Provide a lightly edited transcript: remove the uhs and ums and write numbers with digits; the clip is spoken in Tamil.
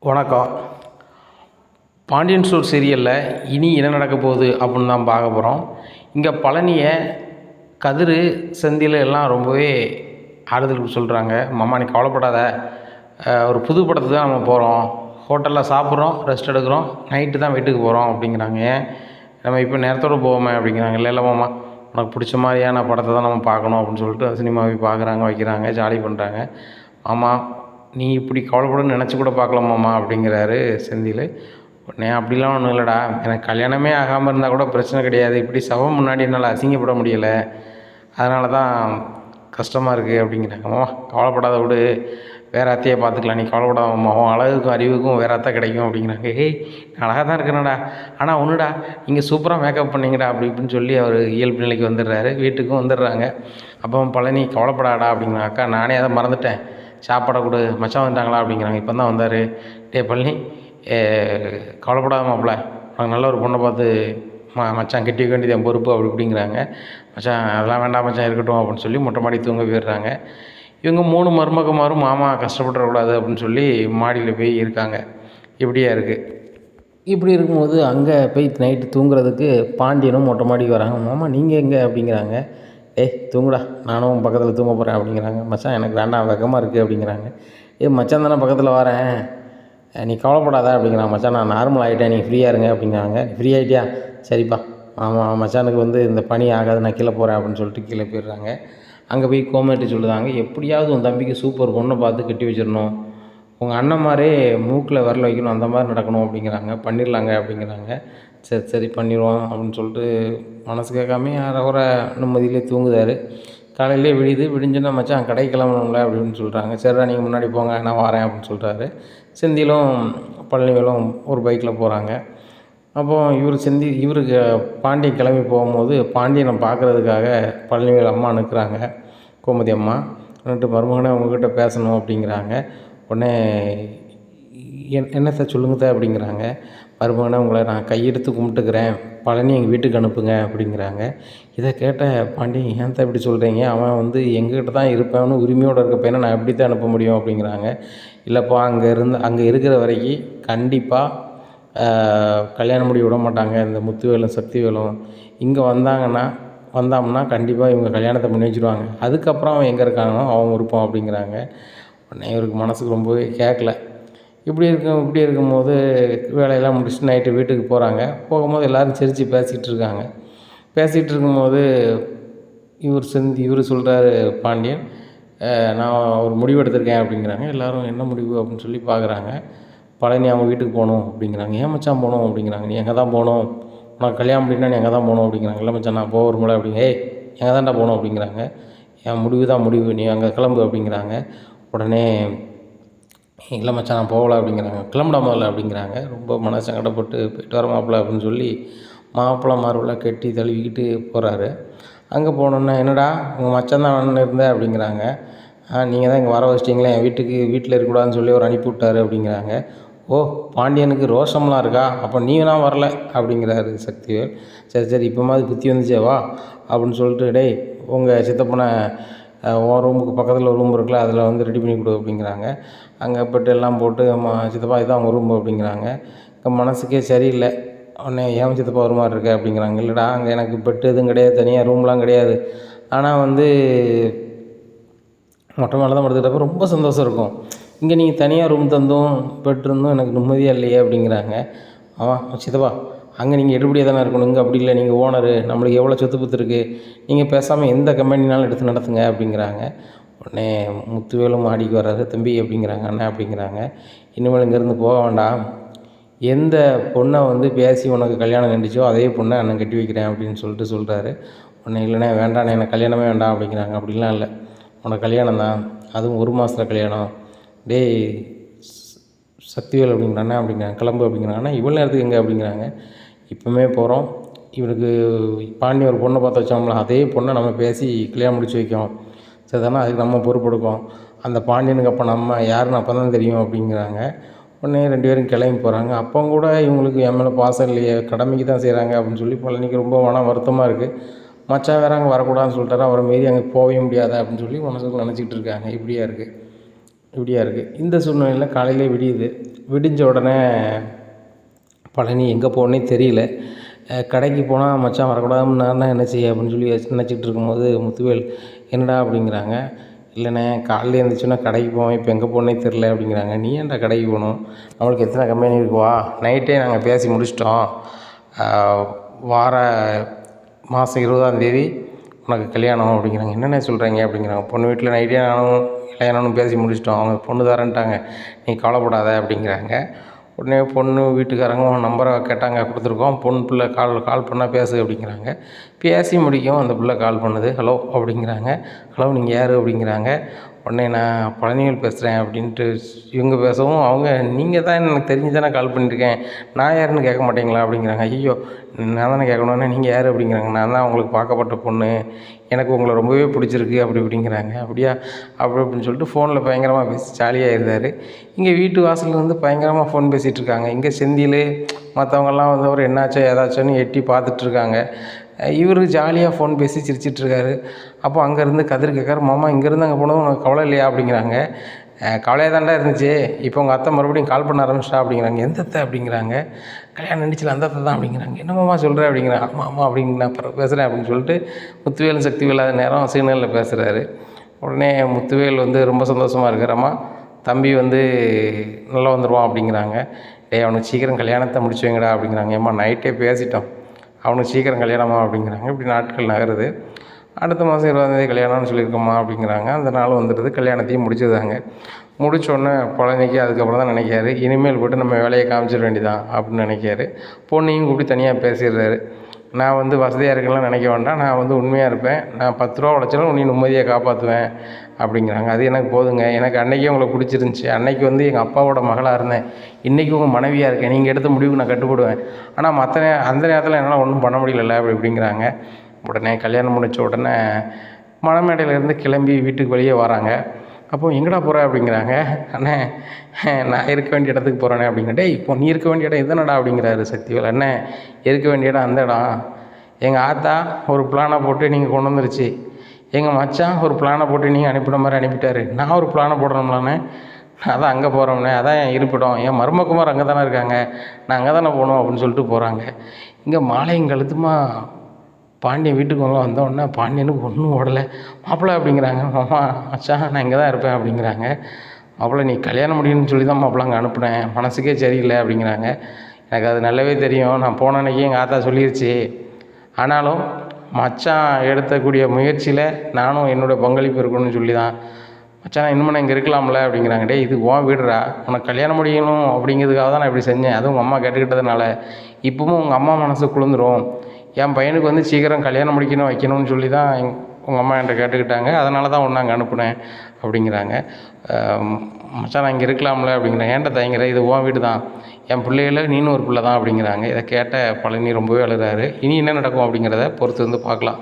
வணக்கம். பாண்டியன் ஸ்டோர் சீரியலில் இனி என்ன நடக்க போகுது அப்படின்னு தான் பார்க்க போகிறோம். இங்கே பழனியை கதிர் செந்தில் எல்லாம் ரொம்பவே ஆறுதல் சொல்கிறாங்க. மாமா நீ கவலைப்படாத, ஒரு புது படத்துக்கு தான் நம்ம போகிறோம், ஹோட்டலில் சாப்பிட்றோம், ரெஸ்ட் எடுக்கிறோம், நைட்டு தான் வீட்டுக்கு போகிறோம் அப்படிங்கிறாங்க. நம்ம இப்போ நேரத்தோடு போவோமே அப்படிங்கிறாங்க. இல்லை மாமா, உனக்கு பிடிச்ச மாதிரியான படத்தை தான் நம்ம பார்க்கணும் அப்படின்னு சொல்லிட்டு சினிமாவை பார்க்குறாங்க, வைக்கிறாங்க, ஜாலி பண்ணுறாங்க. மாமா நீ இப்படி கவலைப்படணும்னு நினச்சி கூட பார்க்கலாமாம்மா அப்படிங்கிறாரு செந்தில். உடனே அப்படிலாம் ஒன்றும் இல்லைடா, எனக்கு கல்யாணமே ஆகாமல் இருந்தால் கூட பிரச்சனை கிடையாது, இப்படி சவம் முன்னாடி என்னால் அசிங்கப்பட முடியலை, அதனால தான் கஷ்டமாக இருக்குது அப்படிங்கிறாங்க. மாமா கவலைப்படாத விடு, வேறு அத்தையை பார்த்துக்கலாம், நீ கவலைப்படாதம்மா, உன் அழகுக்கும் அறிவுக்கும் வேறு அத்தை கிடைக்கும் அப்படிங்கிறாங்க. ஏய் அழகாக தான் இருக்கிறேன்டா, ஆனால் ஒன்றுடா நீங்கள் சூப்பராக மேக்கப் பண்ணிங்கடா அப்படி இப்படின்னு சொல்லி அவர் இயல்பு நிலைக்கு வந்துடுறாரு. வீட்டுக்கும் வந்துடுறாங்க. அப்போ பழனி கவலைப்படாடா அப்படிங்கிறாங்க. அக்கா நானே அதை மறந்துட்டேன், சாப்பாடை கொடு, மச்சான் வந்துட்டாங்களா அப்படிங்கிறாங்க. இப்போ தான் வந்தார். டே பழனி, கவலைப்படாத மாப்பிள்ள, நாங்கள் நல்ல ஒரு பொண்ணை பார்த்து மச்சான் கட்டி வைக்க வேண்டியது என் பொறுப்பு அப்படி இப்படிங்கிறாங்க. மச்சான் அதெல்லாம் வேண்டாம் மச்சான் இருக்கட்டும் அப்படின்னு சொல்லி மொட்டை மாடி தூங்க போயிடுறாங்க. இவங்க 3 மருமகமாரும் மாமா கஷ்டப்பட்டுறக்கூடாது அப்படின்னு சொல்லி மாடியில் போய் இருக்காங்க. இப்படியா இருக்குது. இப்படி இருக்கும்போது அங்கே போய் நைட்டு தூங்குறதுக்கு பாண்டியனும் மொட்டை மாடிக்கு வராங்க. மாமா நீங்கள் எங்கே அப்படிங்கிறாங்க. ஏய் தூங்குடா, நானும் பக்கத்தில் தூங்க போகிறேன் அப்படிங்கிறாங்க. மச்சான் எனக்கு வேண்டாம், வெக்கமாக இருக்குது அப்படிங்கிறாங்க. மச்சான் தானே பக்கத்தில் வரேன், நீ கவலைப்படாத அப்படிங்கிறாங்க. மச்சான் நான் நார்மல் ஆகிட்டேன், நீ ஃப்ரீயாக இருங்க அப்படிங்கிறாங்க. ஃப்ரீ ஆகிட்டியா, சரிப்பா. ஆமாம் மச்சானுக்கு இந்த பனி ஆகாது, நான் கீழே போகிறேன் அப்படின்னு சொல்லிட்டு கீழே போயிடுறாங்க. அங்கே போய் கோமேட்டு சொல்லுதாங்க, எப்படியாவது உன் தம்பிக்கு சூப்பர் பொண்ணை பார்த்து கட்டி வச்சிடணும், உங்கள் அண்ணன் மாதிரியே மூக்கில் விரல வைக்கணும், அந்த மாதிரி நடக்கணும் அப்படிங்கிறாங்க. பண்ணிடலாங்க அப்படிங்கிறாங்க. சரி சரி பண்ணிடுவோம் அப்படின்னு சொல்லிட்டு மனசு கேட்காம அரை நிம்மதியிலே தூங்குதார். காலையிலே விடிஞ்சுன்னா மச்சான் கடைக்கு கிளம்பணும்ல அப்படின்னு சொல்கிறாங்க. சரிடா நீங்கள் முன்னாடி போங்க, நான் வரேன் அப்படின்னு சொல்கிறாரு. செந்திலும் பழனிவேலும் ஒரு பைக்கில் போகிறாங்க. அப்போது இவருக்கு பாண்டியன் கிளம்பி போகும்போது பாண்டியனை பார்க்குறதுக்காக பழனிவேல் அம்மா நிற்கிறாங்க, கோமதி அம்மா. എന്നിട്ട് மருமகனே உங்ககிட்ட பேசணும் அப்படிங்கிறாங்க. உடனே என்னத்தை சொல்லுங்கத்த அப்படிங்கிறாங்க. மருமகனே உங்களை நான் கையெடுத்து கும்பிட்டுக்கிறேன், பழனி எங்கள் வீட்டுக்கு அனுப்புங்க அப்படிங்கிறாங்க. இதை கேட்ட பாண்டியன், ஏன்தான் இப்படி சொல்கிறீங்க, அவன் எங்ககிட்ட தான் இருப்பான்னு உரிமையோடு இருக்க பையனை நான் எப்படி தான் அனுப்ப முடியும் அப்படிங்கிறாங்க. இல்லைப்பா, அங்கே இருக்கிற வரைக்கும் கண்டிப்பாக கல்யாணம் முடி விட மாட்டாங்க இந்த முத்துவேலும் சக்திவேலும். இங்கே வந்தாங்கன்னா கண்டிப்பாக இவங்க கல்யாணத்தை பண்ணி வச்சுருவாங்க, அதுக்கப்புறம் அவன் எங்கே இருக்கானோ அவன் விருப்பம் அப்படிங்கிறாங்க. உடனே இவருக்கு மனசுக்கு ரொம்பவே கேட்கல. இப்படி இருக்கும்போது வேலையெல்லாம் முடிச்சுட்டு நைட்டு வீட்டுக்கு போகிறாங்க. போகும்போது எல்லோரும் சிரித்து பேசிகிட்டு இருக்கும்போது இவர் சொல்கிறாரு பாண்டியன், நான் ஒரு முடிவு எடுத்திருக்கேன் அப்படிங்கிறாங்க. எல்லோரும் என்ன முடிவு அப்படின்னு சொல்லி பார்க்குறாங்க. பழனி அவங்க வீட்டுக்கு போகணும் அப்படிங்கிறாங்க. ஏன் மச்சான் போகணும் அப்படிங்கிறாங்க. நீ எங்கே தான் போகணும், உனக்கு கல்யாணம் அப்படின்னா நீ எங்கே தான் போகணும் அப்படிங்கிறாங்க. இல்லை மச்சான் நான் போக வரும்போது அப்படிங்க. எங்கே தான்டா போகணும் அப்படிங்கிறாங்க. என் முடிவு தான் முடிவு, நீ அங்கே கிளம்பு அப்படிங்கிறாங்க. உடனே இல்லை மச்சான் நான் போகலை அப்படிங்கிறாங்க. கிளம்புடா முதல்ல அப்படிங்கிறாங்க. ரொம்ப மனசு சங்கடப்பட்டு போயிட்டு வர மாப்பிள்ள அப்படின்னு சொல்லி மாப்பிள்ளை மார்பெல்லாம் கட்டி தழுவிக்கிட்டு போகிறாரு. அங்கே போனோன்னே என்னடா உங்கள் மச்சான் தான் வேணும்னு இருந்தேன் அப்படிங்கிறாங்க. நீங்கள் தான் இங்கே வர வச்சிட்டிங்களே, என் வீட்டில் இருக்கக்கூடாதுன்னு சொல்லி அவர் அனுப்பி விட்டார் அப்படிங்கிறாங்க. ஓ பாண்டியனுக்கு ரோஷம்லாம் இருக்கா, அப்போ நீங்களாம் வரல அப்படிங்கிறாரு சக்திவேல். சரி இப்போ மாதிரி புத்தி வந்துச்சே வா அப்படின்னு சொல்லிட்டு, டேய் உங்கள் சித்தப்பனை உன் ரூமுக்கு பக்கத்தில் ஒரு ரூம் இருக்குல்ல, அதில் ரெடி பண்ணி கொடு அப்படிங்கிறாங்க. அங்கே பெட்டு எல்லாம் போட்டு சித்தப்பா இதுதான் அவங்க ரூம் அப்படிங்கிறாங்க. மனசுக்கே சரியில்லை. உடனே ஏன் சித்தப்பா ஒரு மாதிரி இருக்க அப்படிங்கிறாங்க. இல்லைடா அங்கே எனக்கு பெட்டு எதுவும் கிடையாது, தனியாக ரூம்லாம் கிடையாது, ஆனால் மொட்டை மேலே தான் படுத்துக்கிட்டப்போ ரொம்ப சந்தோஷம் இருக்கும், இங்கே நீங்கள் தனியாக ரூம் தந்தும் பெட் இருந்தும் எனக்கு நிம்மதியாக இல்லையே அப்படிங்கிறாங்க. சித்தப்பா அங்கே நீங்கள் எடுபடியாக தானே இருக்கணும், இங்கே அப்படி இல்லை, நீங்கள் ஓனரு, நம்மளுக்கு எவ்வளோ சொத்து பத்து இருக்குது, நீங்கள் பேசாமல் எந்த கம்பெனினாலும் எடுத்து நடத்துங்க அப்படிங்கிறாங்க. உடனே முத்துவேலும் மாடிக்கு வர்றாரு. தம்பி அப்படிங்கிறாங்க. அண்ணன் அப்படிங்கிறாங்க. இனிமேல் இங்கேருந்து போக வேண்டாம், எந்த பொண்ணை பேசி உனக்கு கல்யாணம் கண்டிச்சோ அதே பொண்ணை அண்ணன் கட்டி வைக்கிறேன் அப்படின்னு சொல்கிறாரு. உடனே இல்லைண்ணே வேண்டாண்ணே, எனக்கு கல்யாணமே வேண்டாம் அப்படிங்கிறாங்க. அப்படிலாம் இல்லை, உனக்கு கல்யாணம் தான், அதுவும் 1 மாதத்தில் கல்யாணம். டேய் சக்திவேல் அப்படிங்கிறானே அப்படிங்கிறாங்க. கிளம்பு அப்படிங்கிறாங்கன்னா இவ்வளோ நேரத்துக்கு எங்கே அப்படிங்கிறாங்க. இப்போமே போகிறோம், இவனுக்கு பாண்டியன் ஒரு பொண்ணை பார்த்து வச்சோம்ல, அதே பொண்ணை நம்ம பேசி கல்யாணம் முடிச்சு வைக்கோம், சரி தானே, அதுக்கு நம்ம பொறுப்பெடுக்கோம், அந்த பாண்டியனுக்கு அப்போ நம்ம யாருன்னு அப்போ தான் தெரியும் அப்படிங்கிறாங்க. உடனே 2 பேரும் கிளம்பி போகிறாங்க. அப்போ கூட இவங்களுக்கு என் மேலே பாசம் இல்லையே, கடமைக்கு தான் செய்கிறாங்க அப்படின்னு சொல்லி பழனிக்கு ரொம்ப வருத்தமாக இருக்குது. மச்சான் வேறு அங்கே வரக்கூடாதுன்னு சொல்லிட்டாரு, அவரை மீறி அங்கே போகவே முடியாது அப்படின்னு சொல்லி மனசுக்கு நினச்சிக்கிட்டு இருக்காங்க. இப்படியா இருக்குது. இப்படியா இருக்குது. இந்த சூழ்நிலையில் காலையிலே விடியுது. விடிஞ்ச உடனே பழனி எங்கே போகணுன்னே தெரியல. கடைக்கு போனால் மச்சான் வரக்கூடாதுன்னு நான் என்ன செய்ய அப்படின்னு சொல்லி நினச்சிக்கிட்டு இருக்கும்போது முத்துவேல் என்னடா அப்படிங்கிறாங்க. இல்லைண்ணே காலையில் எழுந்திரிச்சோன்னா கடைக்கு போவேன், இப்போ எங்கே போகணுன்னே தெரில அப்படிங்கிறாங்க. நீ ஏன்டா கடைக்கு போகணும், நம்மளுக்கு எத்தனை கம்பெனி இருக்குவா, நைட்டே நாங்கள் பேசி முடிச்சிட்டோம், வார மாதம் 20ஆந்தேதி உனக்கு கல்யாணம் அப்படிங்கிறாங்க. என்னென்ன சொல்கிறீங்க அப்படிங்கிறாங்க. பொண்ணு வீட்டில் நைட்டே நானும் கல்யாணம்னு பேசி முடிச்சிட்டோம், அவங்க பொண்ணு தரேன்ட்டாங்க, நீ கவலைப்படாத அப்படிங்கிறாங்க. உடனே பொண்ணு வீட்டுக்காரங்க நம்பரை கேட்டாங்க, கொடுத்துருக்கோம், பொண்ணு பிள்ளை கால் பண்ணால் பேசு அப்படிங்கிறாங்க. பேசி முடிக்கும் அந்த பிள்ளை கால் பண்ணுது. ஹலோ அப்படிங்கிறாங்க. ஹலோ நீங்கள் யார் அப்படிங்கிறாங்க. உடனே நான் பழனிவேல் பேசுகிறேன் அப்படின்ட்டு இவங்க பேசவும் அவங்க நீங்கள் தான் எனக்கு தெரிஞ்சு தானே கால் பண்ணியிருக்கேன், நான் யாருன்னு கேட்க மாட்டீங்களா அப்படிங்கிறாங்க. ஐயோ நான் தானே கேட்கணுன்னா நீங்கள் யார் அப்படிங்கிறாங்க. நான் தான் உங்களுக்கு பார்க்கப்பட்ட பொண்ணு, எனக்கு உங்களை ரொம்பவே பிடிச்சிருக்கு அப்படி இப்படிங்கிறாங்க. அப்படியா அப்படின்னு சொல்லிட்டு ஃபோனில் பயங்கரமாக பேசி ஜாலியாக இருந்தார். இங்கே வீட்டு வாசலில் வந்து பயங்கரமாக ஃபோன் பேசிகிட்டு இருக்காங்க. இங்கே செந்தில் மற்றவங்கெல்லாம் வந்து அவர் என்னாச்சோ ஏதாச்சோன்னு எட்டி பார்த்துட்ருக்காங்க. இவர் ஜாலியாக ஃபோன் பேசி சிரிச்சிட்ருக்காரு. அப்போ அங்கேருந்து கதிர் கேட்காரு, மாமா இங்கேருந்து அங்கே போனதும் உனக்கு கவலை இல்லையா அப்படிங்கிறாங்க. கவலையாக தான்டா இருந்துச்சு, இப்போ உங்கள் அத்தை மறுபடியும் கால் பண்ண ஆரம்பிச்சிட்டா அப்படிங்கிறாங்க. எந்த அத்தை அப்படிங்கிறாங்க. கல்யாணம் நினச்சில அந்த அத்தை தான் அப்படிங்கிறாங்க. என்னமாம்மா சொல்கிறேன் அப்படிங்கிறாங்க. ஆமாம் ஆமாம் அப்படிங்க நான் அப்புறம் பேசுகிறேன் அப்படின்னு சொல்லிட்டு முத்துவேலும் சக்தி இல்லாத நேரம் சிக்னலில் பேசுகிறாரு. உடனே முத்துவேல் வந்து ரொம்ப சந்தோஷமாக இருக்கிறாமா, தம்பி வந்து நல்லா வந்துடுவான் அப்படிங்கிறாங்க. அவனுக்கு சீக்கிரம் கல்யாணத்தை முடிச்சு வைங்கடா அப்படிங்கிறாங்க. ஏம்மா நைட்டே பேசிட்டோம், அவனுக்கு சீக்கிரம் கல்யாணமா அப்படிங்கிறாங்க. இப்படி நாட்கள் நகருது. அடுத்த மாதம் 20ஆந்தேதி கல்யாணம்னு சொல்லியிருக்கோம்மா அப்படிங்கிறாங்க. அந்த நாள் வந்துடுது. கல்யாணத்தையும் முடிச்சதாங்க. முடித்தோடனே பழனிக்கு அதுக்கப்புறம் தான் நினைக்காரு, இனிமேல் போட்டு நம்ம வேலையை காமிச்சிட வேண்டியதான் அப்படின்னு நினைக்காரு. பொண்ணையும் கூப்பிட்டு தனியாக பேசிடுறாரு. நான் வந்து வசதியாக இருக்கலாம் நினைக்க வேண்டாம், நான் வந்து உண்மையாக இருப்பேன், நான் 10 ரூபா உழைச்சாலும் உன்னை நிம்மதியாக காப்பாற்றுவேன் அப்படிங்கிறாங்க. அது எனக்கு போதுங்க, எனக்கு அன்றைக்கே உங்களை பிடிச்சிருந்துச்சி, அன்றைக்கி வந்து எங்கள் அப்பாவோட மகளாக இருந்தேன், இன்றைக்கி உங்கள் மனைவியாக இருக்கேன், நீங்கள் எடுத்த முடிவுக்கு நான் கட்டுப்படுவேன், ஆனால் அந்த நேரத்தில் என்னால் ஒன்றும் பண்ண முடியல அப்படிங்கிறாங்க. உடனே கல்யாணம் முடித்த உடனே மணமேடையிலேருந்து கிளம்பி வீட்டுக்கு வெளியே வராங்க. அப்போது எங்கடா போகிற அப்படிங்கிறாங்க. அண்ணே நான் இருக்க வேண்டிய இடத்துக்கு போகிறேனே அப்படிங்கிற. டேய் இப்போ நீ இருக்க வேண்டிய இடம் இதுதானடா அப்படிங்கிறாரு சக்திவேல். அண்ணே இருக்க வேண்டிய இடம் அந்த இடம், எங்கள் ஆத்தா ஒரு பிளானை போட்டு நீங்கள் கொண்டு வந்துருச்சு, எங்கள் மச்சான் ஒரு பிளானை போட்டு நீங்கள் அனுப்பிட மாதிரி அனுப்பிட்டாரு, நான் ஒரு பிளானை போடணும்லாண்ணே, அதான் அங்கே போகிறோம்னே, அதான் என் இருப்பிடம், என் மருமக்குமார் அங்கே தானே இருக்காங்க, நான் அங்கே தானே போகணும் அப்படின்னு சொல்லிட்டு போகிறாங்க. இங்கே மாலையும் கழுத்துமா பாண்டியன் வீட்டுக்கு வந்தோடனே பாண்டியனுக்கு ஒன்றும் ஓடலை. மாப்பிள்ளை அப்படிங்கிறாங்க. மாமா மச்சான் நான் இங்கே தான் இருப்பேன் அப்படிங்கிறாங்க. மாப்பிள்ளை நீ கல்யாணம் முடியும்னு சொல்லி தான் மாப்பிள்ளை அங்கே அனுப்புனேன், மனசுக்கே சரியில்லை அப்படிங்கிறாங்க. எனக்கு அது நல்லாவே தெரியும், நான் போன அன்றைக்கி எங்கள் ஆத்தா சொல்லிருச்சு, ஆனாலும் மச்சான் எடுத்தக்கூடிய முயற்சியில் நானும் என்னோடய பங்களிப்பு இருக்கணும்னு சொல்லி தான் மச்சான் இன்னும் நான் இங்கே இருக்கலாம்ல அப்படிங்கிறாங்க. டே இது உன் வீடுறா, உனக்கு கல்யாணம் முடியணும் அப்படிங்கிறதுக்காக தான் நான் இப்படி செஞ்சேன், அதுவும் உங்கள் அம்மா கேட்டுக்கிட்டதுனால, இப்போவும் உங்கள் அம்மா மனசு குளிர்ந்துடும், என் பையனுக்கு வந்து சீக்கிரம் கல்யாணம் முடிக்கணும் வைக்கணும்னு சொல்லி தான் உங்கள் அம்மா என்கிட்ட கேட்டுக்கிட்டாங்க, அதனால தான் ஒன்று அங்கே அனுப்புனேன் அப்படிங்கிறாங்க. மச்சான் நான் இங்கே இருக்கலாம்ல அப்படிங்கிறேன். ஏன்ட்ட தயங்குற, இது உன் வீடு தான், என் பிள்ளைகள நீனும் ஒரு பிள்ளை தான் அப்படிங்கிறாங்க. இதை கேட்ட பழனி ரொம்பவே அழுகிறாரு. இனி என்ன நடக்கும் அப்படிங்கிறத பொறுத்து வந்து பார்க்கலாம்.